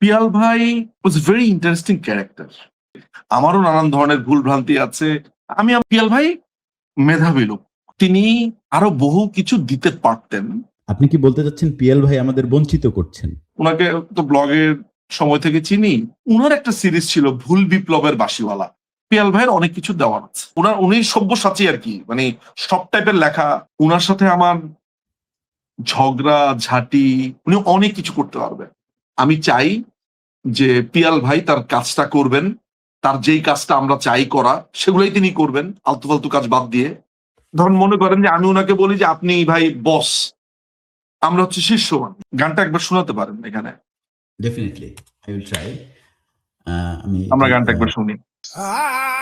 পিয়াল ভাই was very interesting character. আমারও নানান ধরনের ভুল ভ্রান্তি আছে। পিয়াল ভাই মেধাবী লোক, তিনি আরো বহু কিছু দিতে পারতেন। আপনি কি বলতে চাচ্ছেন পিয়াল ভাই আমাদের বঞ্চিত করছেন? ওনাকে তো ব্লগের সময় থেকে চিনি। উনার একটা সিরিজ ছিল ভুল বিপ্লবের বাসিওয়ালা। পিয়াল ভাইয়ের অনেক কিছু দেওয়ার আছে। উনি সব্যসাচী আর কি, মানে সব টাইপের লেখা। উনার সাথে আমার ঝগড়া ঝাঁটি, উনি অনেক কিছু করতে পারবে। আমি চাই যে পিয়াল ভাই তার কাজটা করবেন, তার যেই কাজটা আমরা চাই করা সেগুলোই তিনি করবেন, আলতু ফালতু কাজ বাদ দিয়ে। ধরুন মনে করেন যে আমি ওনাকে বলি যে আপনি ভাই বস, আমরা হচ্ছে শিষ্যমান। গানটা একবার শোনাতে পারেন এখানে? Definitely I will try. আমরা গানটা একবার শুনি।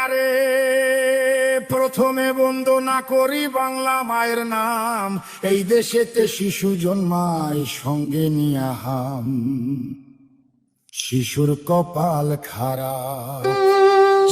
আরে প্রথমে বন্দনা করি বাংলা মায়ের নাম, এই দেশেতে শিশু জন্মায় সঙ্গে নিয়া হাম। শিশুর কপাল খারাপ,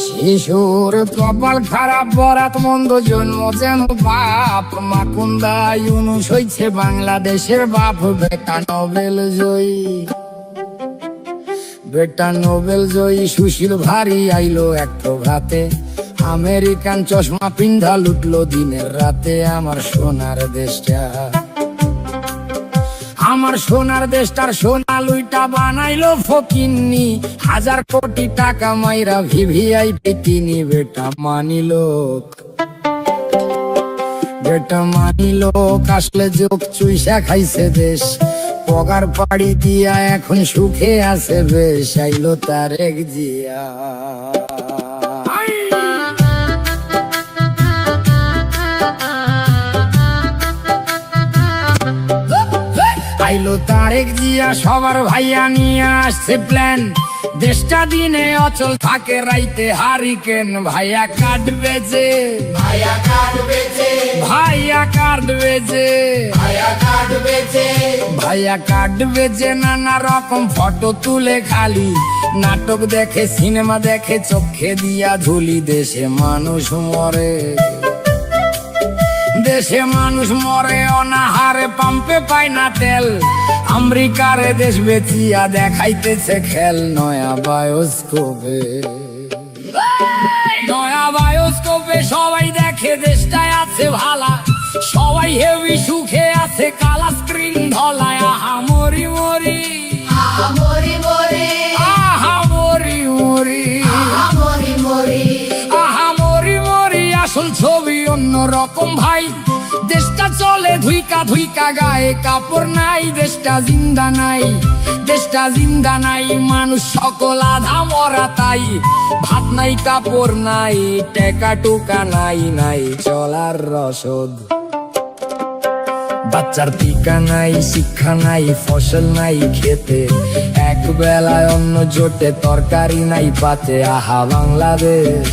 শিশুর কপাল খারাপ, বরাত মন্দ জন্ম যেন বাপ। মাকুন্দা ইউনুস হইছে বাংলাদেশের বাপ। বেটা নোবেল জয়ী, বেটা নোবেল জয়ী সুশীল ভারী আইলো এক প্রভাতে। আমেরিকান চশমা পিন্ধা লুটলো দিনের রাতে আমার সোনার দেশটা। আমার সোনার দেশটার সোনা লুইটা বানাইলো ফকিন্নি। 1000 কোটি টাকা মাইরা ভিভিআইপি কিনি। বেটা মানিলো, বেটা মানিলো, আসলে যোগ চুইসা খাইছে দেশ। পগার পাড়ি দিয়া এখন সুখে আছে বেশ। আইলো তারেক জিয়া, আইলো তারেক জিয়া, সবার ভাইয়া নিয়ে আসছে প্ল্যান। দেশটা দিনে অচল থাকে, রাইতে হারিকেন। ভাইয়া কাটবে যে, ভাইয়া কাটবে যে, ভাইয়া কাটবে যে, ভাইয়া কাটবে যে, ভাইয়া কাটবে যে। নানা রকম ফটো তুলে খালি, নাটক দেখে, সিনেমা দেখে, চোখে দিয়া ঝুলি। দেশে মানুষ মরে, দেশে মানুষ মরে অনাহারে, পাম্পে পায় না তেল। আমেরিকারে দেশ বেচিয়া দেখাইতেছে খেল। নয়া বায়োস্কোপে, নয়া বায়োস্কোপে সবাই দেখে দেশটায় আছে ভালা। সবাই হেভি সুখে আছে, কালা স্ক্রিন ধলায়। আহা মরি মরি, আহা মরি মরি, আহা মরি মরি, আহা মরি মরি, আহা মরি মরি। আসল ছবি অন্য রকম ভাই। দেশটা চলে ধুইকা ধুইকা, গায়ে কাপড় নাই। দেশটা জিন্দা নাই, দেশটা জিন্দা নাই। মানুষ সকল আধা মরা তাই। ভাত নাই, কাপড় নাই, টাকা টুকা নাই, নাই চলার রসদ। বাচ্চার টিকা নাই, শিক্ষা নাই, ফসল নাই খেতে। এক বেলায় অন্ন জোটে, তরকারি নাই পাতে। আহা বাংলাদেশ,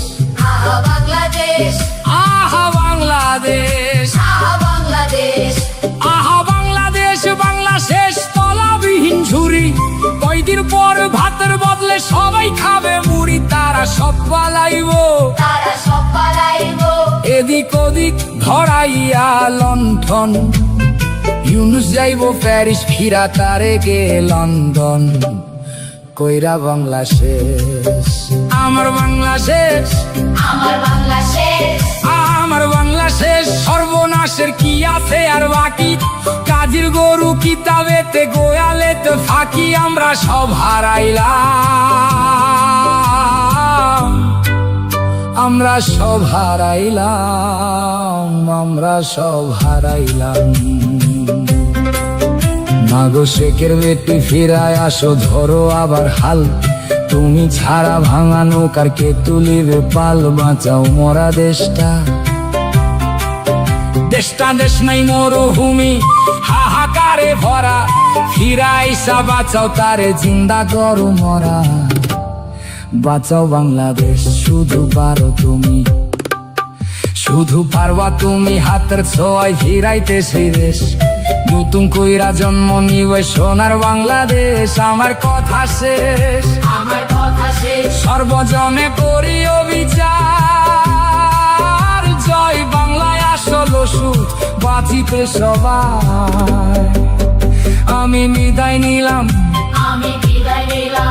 আহা বাংলাদেশ, আহা বাংলাদেশ, আহা বাংলাদেশ, আহা বাংলাদেশ। বাংলা শেষ তলাবিহীন ঝুরি। কয়দিন পর ভাতের বদলে সবাই খাবে মুড়ি। তারা সব পালাইব, তারা সব পালাইব। এদিক ওদিক ধরাইয়া লণ্ঠন। ইউনুস যাইব প্যারিস, ফিরা তারেকে লন্ডন। কইরা বাংলা শেষ, আমার বাংলা শেষ, আমার বাংলা শেষ, আমার বাংলা শেষ। সর্বনাশের কি আছে আর বাকি? কাজীর গরু কিতাবেতে, গোয়ালেতে ফাঁকি। আমরা সব হারাইলাম, আমরা সব হারাইলাম, আমরা সব হারাইলাম। মাগো শেখের বেটি ফিরায় আসো, ধরো আবার হাল। তুমি ছাড়া ভাঙা নৌকার কে তুলিবে পাল? বাঁচাও মরা দেশটা, দেশটা দেশ নাই মরুভূমি, হাহাকারে ভরা। ফিরাইসা বাঁচাও তারে, জিন্দা করো মরা। বাঁচাও বাংলাদেশ, শুধু পারো তুমি, শুধু পারবা তুমি। হাতের ছোঁয়ায় ফিরাইতে সেই দেশ। নতুন কইরা জন্ম নিবে সোনার বাংলাদেশ। আমার কথা শেষ, আমার কথা শেষ। সর্বজনে করি অবিচার। জয় বাংলায় আসল সুখ, বাঁচিতে সবাই। আমি বিদায় নিলাম, আমি বিদায় নিলাম।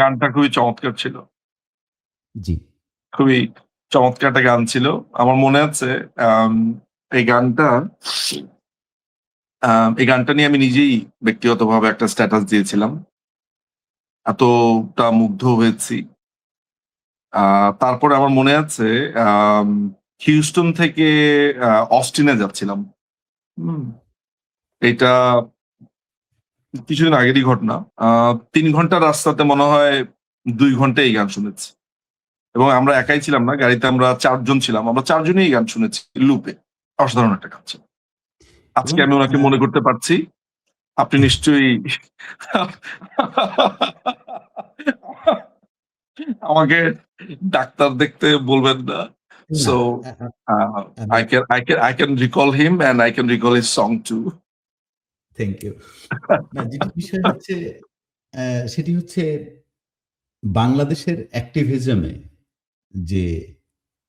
গানটা খুবই চমৎকার ছিল, জি। খুবই চমৎকার একটা গান ছিল। আমার মনে আছে আম, এই গানটা এই গানটা নিয়ে আমি নিজেই ব্যক্তিগতভাবে একটা স্ট্যাটাস দিয়েছিলাম। এতটা মুগ্ধ হয়েছি। তারপরে আমার মনে আছে আম, হিউস্টন থেকে অস্টিনে যাচ্ছিলাম। হুম, এটা কিছুদিন আগেরই ঘটনা। 3 ঘন্টার রাস্তাতে মনে হয় 2 ঘন্টা এই গান শুনেছি। এবং আমরা একাই ছিলাম না, গাড়িতে আমরা 4 জন ছিলাম, আমরা 4জনই এই গান শুনেছি লুপে। অসাধারণ একটা গান ছিল। আজকে এবং আমি ওনাকে মনে করতে পারছি। আপনি নিশ্চয়ই আমাকে ডাক্তার দেখতে বলবেন না। না, সো আমি I can recall him and I can recall his song too. Thank you. না, যেটি বিষয় হচ্ছে সেটি হচ্ছে বাংলাদেশের অ্যাক্টিভিজমে যে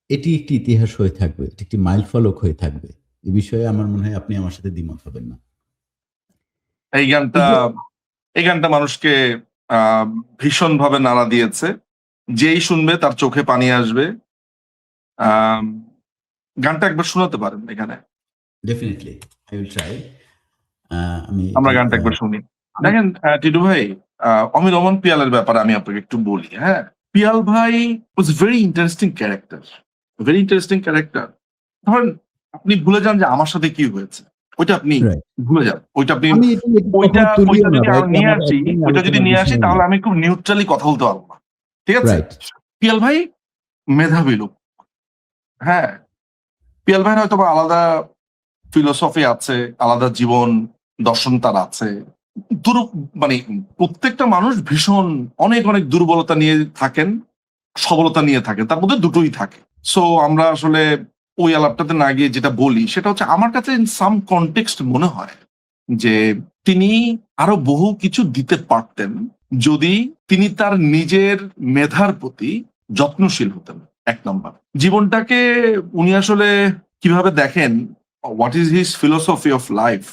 এটি একটি ইতিহাস হয়ে থাকবে, এটি একটি মাইলফলক হয়ে থাকবে। এ বিষয়ে আমার মনে হয় আপনি আমার সাথে দ্বিমত হবেন না। এই গানটা এই যে এই গানটা মানুষকে ভীষণভাবে নাড়া দিয়েছে। যেই শুনবে তার চোখে পানি আসবে। আম, গানটা একবার শোনাতে পারেন এখানে, ডেফিনিটলি আই উইল ট্রাই। আমি আমরা এটি গানটা একবার শুনি। দেখেন টিটু ভাই, অমির রহমান পিয়ালের ব্যাপারে আমি আপনাকে একটু বলি। হ্যাঁ, পিয়াল ভাই was very interesting character, very interesting character. ধরেন আপনি ভুলে যান যে আমার সাথে কি হয়েছে, ওইটা আপনি রাইট। ভুলে যান, ওইটা আপনি আমি এটি এটি ওইটা কখনো তুলিও ওইটা না যদি ভাই, আমি নিয়ে আমার আসি, একদমই ওইটা যদি আলোচনার নিয়ে আসি বিষয় তাহলে না। আমি খুব নিউট্রালি কথা বলতে পারবো না। ঠিক আছে? রাইট। পিয়াল ভাই মেধাবী লোক। হ্যাঁ, পিয়াল ভাইয়ের হয়তো বা আলাদা ফিলোসফি আছে, আলাদা জীবন দর্শন তার আছে। দুর মানে প্রত্যেকটা মানুষ ভীষণ অনেক অনেক দুর্বলতা নিয়ে থাকেন, সবলতা নিয়ে থাকেন, তার মধ্যে দুটোই থাকে। সো আমরা আসলে ওই আলাপটাতে না গিয়ে যেটা বলি সেটা হচ্ছে, আমার কাছে ইন সাম কনটেক্সট মনে হয় যে তিনি আরো বহু কিছু দিতে পারতেন যদি তিনি তার নিজের মেধার প্রতি যত্নশীল হতেন। 1 নম্বর, জীবনটাকে উনি আসলে কিভাবে দেখেন, what is his philosophy of life,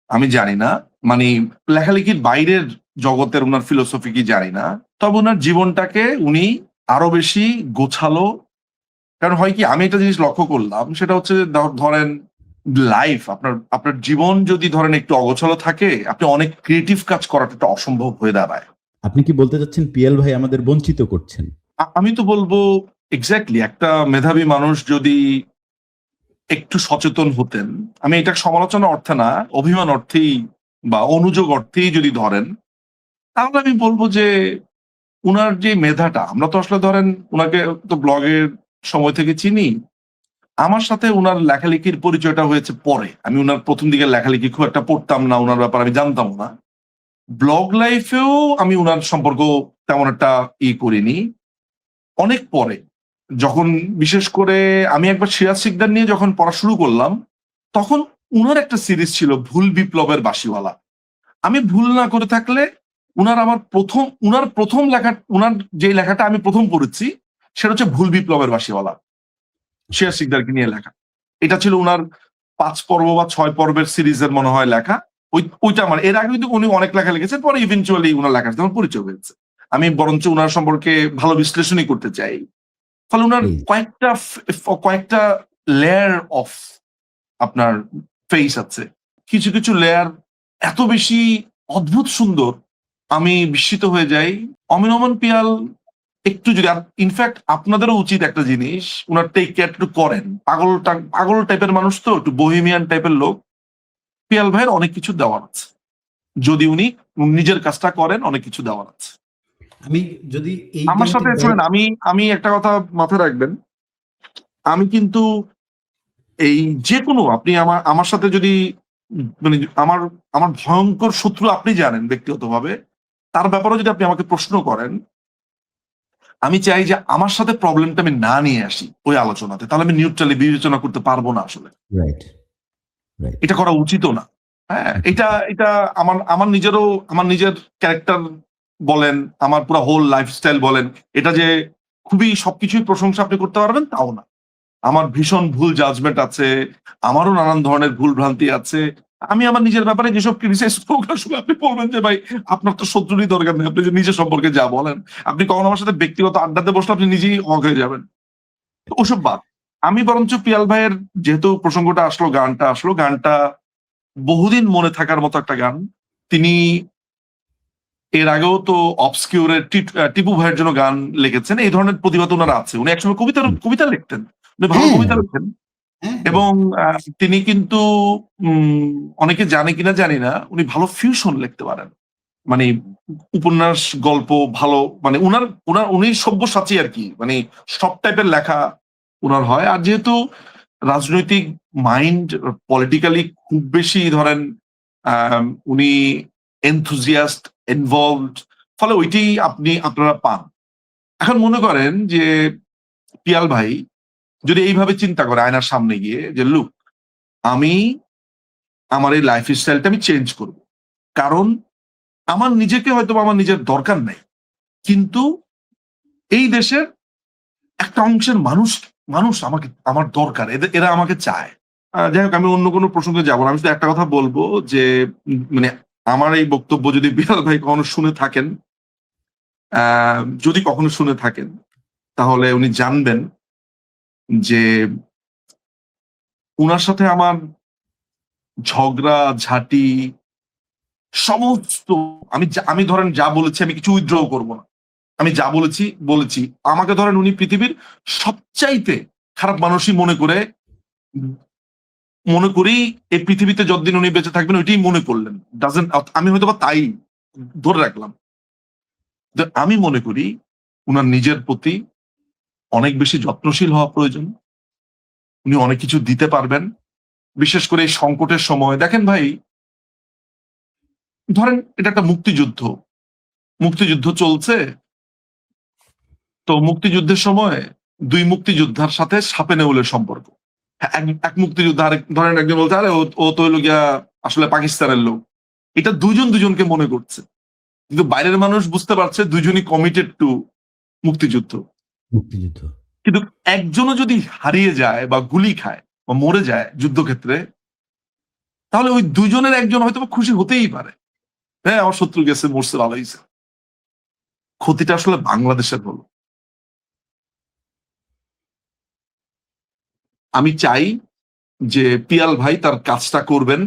আমি জানি না। মানে লেখালেখির বাইরের জগতের ওনার ফিলোসফি কি জানি না, তবে ওনার জীবনটাকে উনি আরো বেশি গোছালো। কারণ হয় কি, আমি একটা জিনিস লক্ষ্য করলাম, সেটা হচ্ছে ধরেন লাইফ, আপনার আপনার জীবন যদি ধরেন একটু অগোছালো থাকে, আপনি অনেক ক্রিয়েটিভ কাজ করাটা একটা অসম্ভব হয়ে দাঁড়ায়। আপনি কি বলতে চাচ্ছেন পিএল ভাই আমাদের বঞ্চিত করছেন? আমি তো বলবো এক্স্যাক্টলি, একটা মেধাবী মানুষ যদি একটু সচেতন হতেন, আমি এটা সমালোচনা অর্থে না, অভিমান অর্থেই বা অনুযোগ অর্থেই যদি ধরেন, তাহলে আমি বলবো যে উনার যে মেধাটা, আমরা তো আসলে ধরেন উনাকে তো ব্লগের সময় থেকে চিনি। আমার সাথে উনার লেখালেখির পরিচয়টা হয়েছে পরে। আমি উনার প্রথম দিকের লেখালেখি খুব একটা পড়তাম না, উনার ব্যাপারে আমি জানতাম না। ব্লগ লাইফেও আমি উনার সম্পর্ক তেমন একটা করিনি। অনেক পরে, যখন বিশেষ করে আমি একবার সিরাজ শিকদার নিয়ে যখন পড়া শুরু করলাম, তখন উনার একটা সিরিজ ছিল ভুল বিপ্লবের বাঁশিওয়ালা। আমি ভুল না করে থাকলে উনার প্রথম লেখা, উনার যে লেখাটা আমি প্রথম পড়েছি সেটা হচ্ছে ভুল বিপ্লবের বাঁশিওয়ালা, সিরাজ শিকদারকে নিয়ে লেখা। এটা ছিল উনার 5 পর্ব বা 6 পর্বের সিরিজের মনে হয় লেখা। ওইটা আমার, এর আগে কিন্তু উনি অনেক লেখা লিখেছেন, পরে ইভেনচুয়ালি উনার লেখার সাথে আমার পরিচয় হয়েছে। আমি বরঞ্চ উনার সম্পর্কে ভালো বিশ্লেষণই করতে চাই। ফলে উনার Please. কয়েকটা লেয়ার অফ আপনার ফেস আছে, কিছু কিছু লেয়ার এত বেশি অদ্ভুত সুন্দর, আমি বিস্মিত হয়ে যাই। অমির রহমান পিয়াল একটু যদি, ইনফ্যাক্ট আপনাদেরও উচিত একটা জিনিস, উনার টেক কেয়ার একটু করেন। পাগল টাইপের মানুষ তো, একটু বহিমিয়ান টাইপের লোক। পিয়াল ভাইয়ের অনেক কিছু দেওয়ার আছে, যদি উনি নিজের কাজটা করেন, অনেক কিছু দেওয়ার আছে। আমি যদি এই আমার সাথে জায়গাটি শুনেন, আমি একটা কথা মাথায় রাখবেন, আমি কিন্তু এই যে কোনো, আপনি আমার সাথে যদি মানে আমার আমার ভয়ঙ্কর শত্রু আপনি জানেন ব্যক্তিগতভাবে, তার ব্যাপারে যদি আপনি আমাকে প্রশ্ন করেন, আমি চাই যে আমার সাথে প্রবলেমটা আমি না নিয়ে আসি ওই আলোচনাতে, তাহলে আমি নিউট্রালি বিবেচনা করতে পারবো না আসলে। Right, right. এটা করা উচিতও না। হ্যাঁ, এটা আমার নিজের ক্যারেক্টার বলেন, আমার পুরো হোল লাইফস্টাইল বলেন, এটা যে খুবই সবকিছুই প্রশংসা আপনি করতে পারবেন তাও না। আমার ভীষণ ভুল জাজমেন্ট আছে, আমারও নানান ধরনের ভুল ভ্রান্তি আছে। আমি আমার নিজের ব্যাপারে যেসব ক্রিটিসাইজ করবো আসলে আপনি বলবেন যে ভাই আপনার তো শত্রুরই দরকার নেই, আপনি যে নিজের সম্পর্কে যা বলেন, আপনি কখনো আমার সাথে ব্যক্তিগত আড্ডাতে বসলে আপনি নিজেই অবাক হয়ে যাবেন। তো ওসব বাদ, আমি বরঞ্চ পিয়াল ভাইয়ের যেহেতু প্রসঙ্গটা আসলো, গানটা বহুদিন মনে থাকার মতো একটা গান। তিনি এর আগেও তো অবসকিউরের টিপু ভাইয়ের জন্য গান লিখেছেন। এই ধরনের প্রতিভা তো ওনার আছে। উনি একসময় কবিতা লিখতেন, উনি ভালো হ্যাঁ, কবিতা লিখতেন। হ্যাঁ, এবং তিনি কিন্তু অনেকে জানে কিনা জানি না, উনি ভালো ফিউশন লিখতে পারেন। মানে উপন্যাস, গল্প ভালো, মানে উনি সব্যসাচী আর কি, মানে সব টাইপের লেখা উনার হয়। আর যেহেতু রাজনৈতিক মাইন্ড, পলিটিক্যালি খুব বেশি ধরেন উনি এনথুজিয়াস্ট, ইনভলভড, ফলে ওইটাই আপনারা পান। এখন মনে করেন যে পিয়াল ভাই যদি এইভাবে চিন্তা করে আয়নার সামনে গিয়ে যে লুক, আমি আমার এই লাইফ স্টাইলটা আমি চেঞ্জ করব, কারণ আমার নিজেকে হয়তো আমার নিজের দরকার নাই, কিন্তু এই দেশের একটা অংশের মানুষ আমার দরকার, এরা আমাকে চায়। যাই হোক, আমি অন্য কোনো প্রসঙ্গে যাবো না। আমি শুধু একটা কথা বলবো যে মানে আমার এই বক্তব্য যদি বিলাল ভাই কখনো শুনে থাকেন, যদি কখনো শুনে থাকেন, তাহলে উনি জানবেন যে উনার সাথে আমার ঝগড়া ঝাঁটি সমস্ত, আমি ধরেন যা বলেছি আমি কিছু উইথড্র করবো না। আমি যা বলেছি। আমাকে ধরেন উনি পৃথিবীর সবচাইতে খারাপ মানুষই মনে করি এই পৃথিবীতে যতদিন উনি বেঁচে থাকবেন ওইটাই মনে করলেন। আমি হয়তো বা তাই ধরে রাখলাম। আমি মনে করি উনার নিজের প্রতি অনেক বেশি যত্নশীল হওয়া প্রয়োজন। উনি অনেক কিছু দিতে পারবেন, বিশেষ করে এই সংকটের সময়। দেখেন ভাই, ধরেন এটা একটা মুক্তিযুদ্ধ চলছে, তো মুক্তিযুদ্ধের সময় দুই মুক্তিযোদ্ধার সাথে সাপে নেউলের সম্পর্ক। হ্যাঁ, এক মুক্তিযোদ্ধা আরেক, ধরেন একজন বলছে আরে ও তো হইলো গিয়া আসলে পাকিস্তানের লোক। এটা দুজনকে মনে করছে, কিন্তু বাইরের মানুষ বুঝতে পারছে দুজনই কমিটেড টু মুক্তিযুদ্ধ। মুক্তিযুদ্ধ। কিন্তু একজনও যদি হারিয়ে যায় বা গুলি খায় বা মরে যায় যুদ্ধক্ষেত্রে, তাহলে ওই দুজনের একজন হয়তো খুশি হতেই পারে, হ্যাঁ আমার শত্রু গেছে, মরছে, ভালো হয়েছে। ক্ষতিটা আসলে বাংলাদেশের হলো। আমি চাই যে পিয়াল ভাই তার কাজটা করবেন,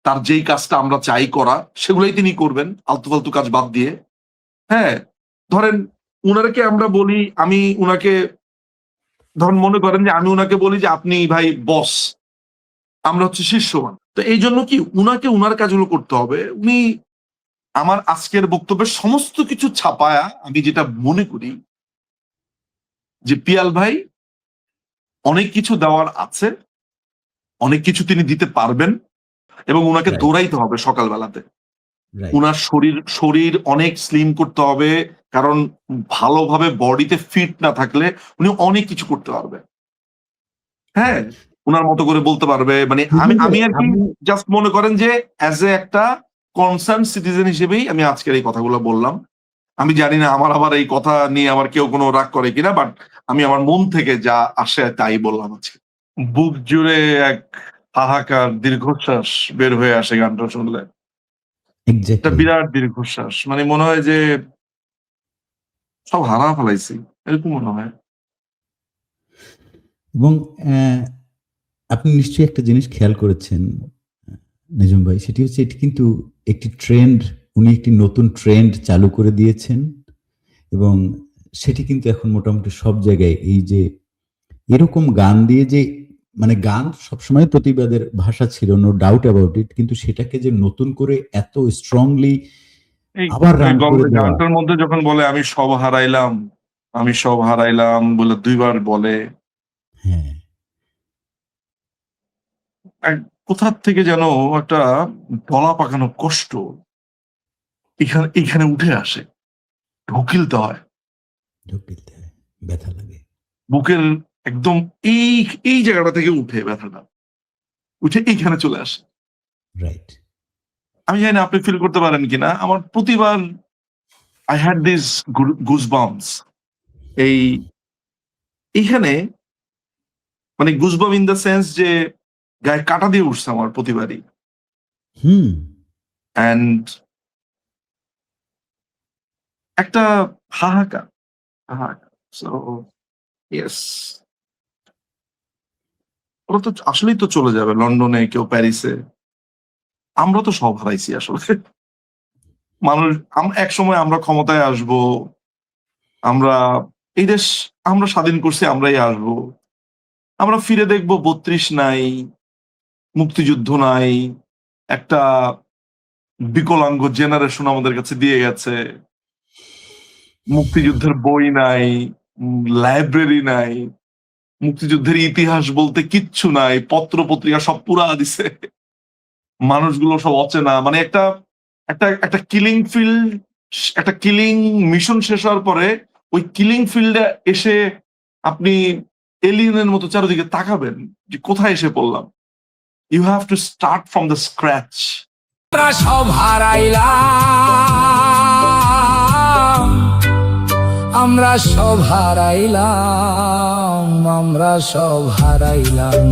তার যেই কাজটা আমরা চাই করা সেগুলোই তিনি করবেন, আলতু ফালতু কাজ বাদ দিয়ে। হ্যাঁ, ধরেন উনারকে আমরা বলি, আমি উনাকে ধরেন মনে করেন যে আমি উনাকে বলি যে আপনি ভাই বস, আমরা হচ্ছে শিষ্যমান। তো এই জন্য কি উনাকে উনার কাজগুলো করতে হবে। উনি আমার আজকের বক্তব্যের সমস্ত কিছু ছাপায়া আমি যেটা মনে করি যে পিয়াল ভাই অনেক কিছু দেওয়ার আছে, অনেক কিছু তিনি দিতে পারবেন, এবং উনাকে Right. দৌড়াইতে হবে সকালবেলাতে। রাইট। উনার শরীর অনেক স্লিম করতে হবে, কারণ ভালোভাবে বডিতে ফিট না থাকলে উনি অনেক কিছু করতে পারবে। হ্যাঁ, উনার মতো করে বলতে পারবে। মানে আমি আর কি জাস্ট মনে করেন যে অ্যাজ এ একটা কনসার্ন সিটিজেন হিসেবেই আমি আজকের এই কথাগুলো বললাম। আমি জানি না আমার আবার এই কথা নিয়ে আমার কেউ কোনো রাগ করে কিনা, বাট আমি আমার মন থেকে যা আসে তাই বললাম আজকে। বুক জুড়ে এক হাহাকার দীর্ঘশ্বাস বের হয়ে আসে গানটা শুনলে। একটা এক্স্যাক্টলি। বিরাট দীর্ঘশ্বাস, মানে মনে হয় যে সব হারা ফেলাইছি, এরকম মনে হয়। এবং আপনি নিশ্চয়ই একটা জিনিস খেয়াল করেছেন নিঝুম ভাই, সেটি হচ্ছে এটি কিন্তু একটি ট্রেন্ড, উনি একটি নতুন ট্রেন্ড চালু করে দিয়েছেন, এবং সেটি কিন্তু এখন মোটামুটি সব জায়গায় এই যে এরকম গান দিয়ে যে, মানে গান সবসময় প্রতিবাদের ভাষা ছিল, নো ডাউট অ্যাবাউট ইট, কিন্তু সেটাকে যে নতুন করে এত স্ট্রংলি এই আবার রান করে দেওয়া। গানটার মধ্যে যখন বলে আমি সব হারাইলাম বলে দুইবার বলে, হ্যাঁ, কোথার থেকে যেন একটা গলা পাকানো কষ্ট এখানে উঠে আসে, ঢুকিলতে হয় ঢুকিতে হয়, ব্যথা লাগে। বুকের একদম এই জায়গাটা থেকে উঠে, ব্যথাটা উঠে এইখানে চলে আসে। রাইট। আমি জানি না আপনি ফিল করতে পারেন কিনা, আমার প্রতিবার আই হ্যাড দিস গুজবাম্পস এইখানে, মানে গুজবাম ইন দ্য সেন্স যে গায়ে কাটা দিয়ে উঠছে আমার প্রতিবারই। হুম। অ্যান্ড একটা হাহাকার হাহাকার। সো ইয়েস, ওরা তো আসলেই তো চলে যাবে, লন্ডনে, কেউ প্যারিসে। আমরা তো সব হারাইছি আসলে। মানুষ, এক সময় আমরা ক্ষমতায় আসব, আমরা এই দেশ আমরা স্বাধীন করছি, আমরাই আসবো। আমরা ফিরে দেখবো ৩২ নাই, মুক্তিযুদ্ধ নাই, একটা বিকলাঙ্গ জেনারেশন আমাদের কাছে দিয়ে গেছে, মুক্তিযুদ্ধের বই নাই, লাইব্রেরি নাই, মুক্তিযুদ্ধের ইতিহাস বলতে কিচ্ছু নাই, পত্র পত্রিকা সব পুরা দিছে, মানুষগুলো সব অচেনা। মানে একটা একটা একটা কিলিং ফিল্ড, একটা কিলিং মিশন শেষ হওয়ার পরে ওই কিলিং ফিল্ডে এসে আপনি এলিয়েনের মতো চারিদিকে তাকাবেন যে কোথায় এসে পড়লাম। You have to start from the scratch. আমরা সব হারাইলাম, আমরা সব হারাইলাম, আমরা সব হারাইলাম।